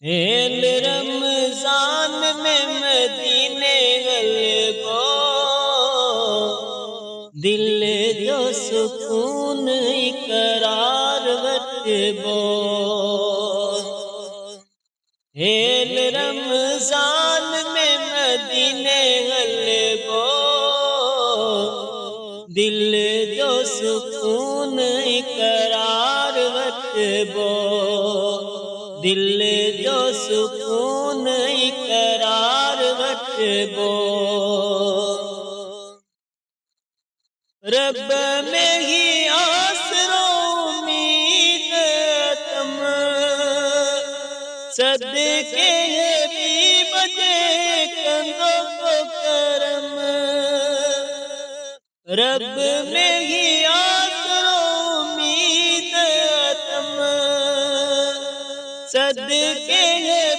Hello Ramzan में मदीने गलबो, दिल जो सुकून इकरार वटबो। हेल रमजान में मदीने गलबो, दिल जो सुकून इकरार वटबो, दिल जो सुकून इकरार वटबो। रब में ही आसरो उम्मीद तम, सदके भी बजे कंदो को करम। रब में ही आसरो उम्मीद तम, सदके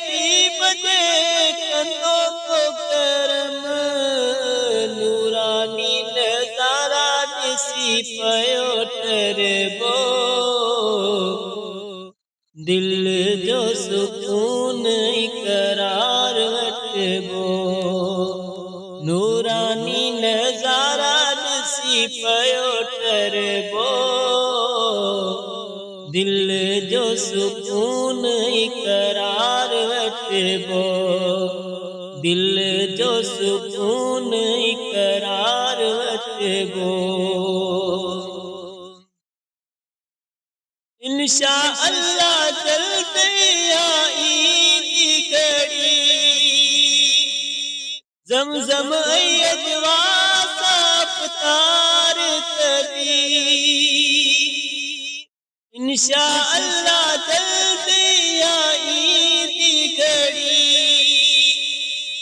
भी बजे कंदो को करम। नूरानी नजारा दिसी पयो टरबो, दिल जो सुकून इकरार वटबो। नूरानी नजारा दिसी पयो टरबो, दिल जो सुकून इकरार वटबो, दिल जो सुकून इकरार वटबो। इंशा अल्लाह जल्दी आई की घड़ी, ज़मज़म अय्यदवा साफ़तार करी। इंशा अल्लाह जल्दी आई की घड़ी,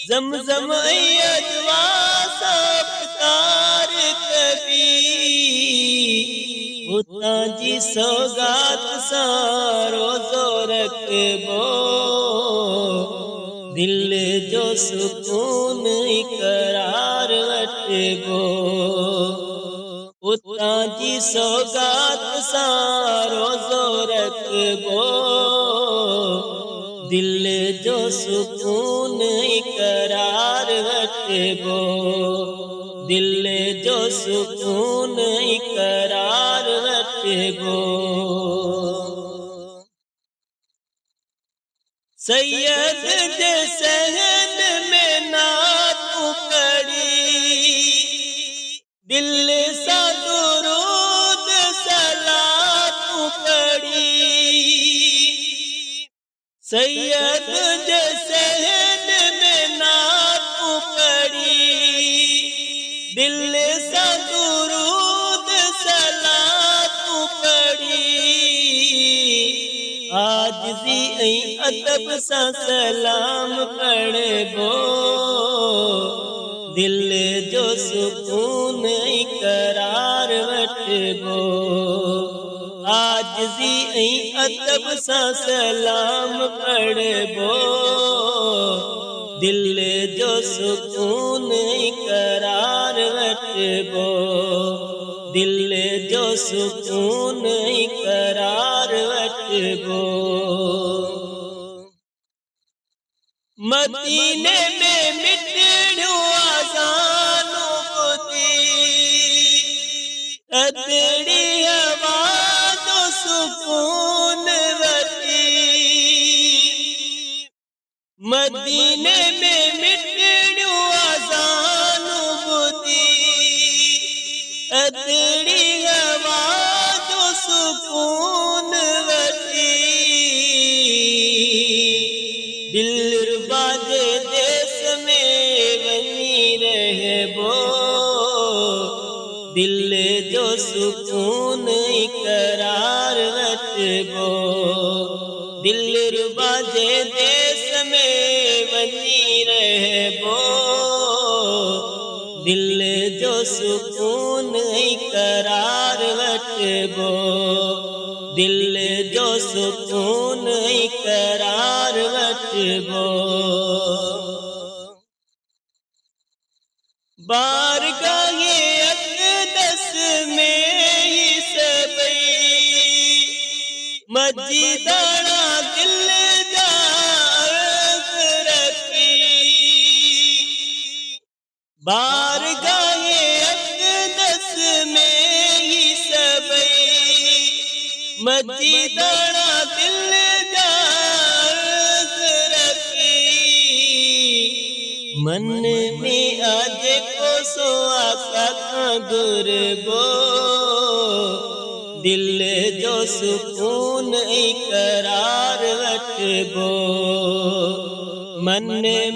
ज़मज़म अय्यदवा साफ़तार करी। उता जी सौगात सारो रखबो, दिल जो सुकून इकरार वटबो। उता जी सौगात सारो रखबो, दिल जो सुकून इकरार वटबो, दिल जो सुकून इकरार वटबो। सैयद जे सहन में नातू कड़ी, दिल सा दुरूद सलातू कड़ी। सैयद जे सहन में नातू कड़ी, दिल सा दुरूद सलातू कड़ी। आजिज़ी ऐं अदब सा सलाम पढ़बो, दिल जो सुकून इकरार वटबो। आजिज़ी ऐं अदब सा सलाम पढ़बो, दिल जो सुकून इकरार वटबो, दिल जो सुकून इकरार वटबो। मदीने में मिटड़ियों आज़ानों ॿुधी, थधड़ी हवा जो सुकून वठी। मदीने में मिटड़ियों आज़ानों ॿुधी, थधड़ी हवा जो सुकून वठी। दिलरुबा जे देश में वञी रहबो, दिल जो सुकून इकरार वटबो। दिलरुबा जे देश में वञी रहबो, दिल जो सुकून इकरार वटबो, दिल जो सुकून इकरार वटबो। बारगाहे अक़दस में ही सबई मस्जिदाना दिल जा बारगाहे अक़दस में ही सबई मस्जिदाना दिल जा रखी मन में आज को सो आका खां गुरबो दिल जो सुकून करार वठबो मन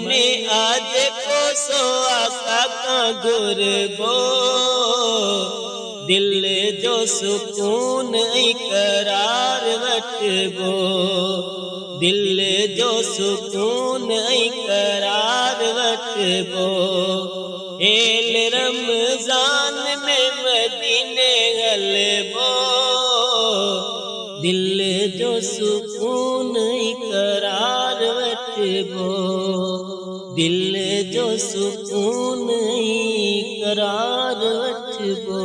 में आज को सो आका खां गुरबो दिल जो सुकून करार वठबो दिल जो सुकून करार वठबो हेल रमज़ान में मदीने हलबो दिल जो सुकून करार वठबो दिल जो सुकून करार वठबो।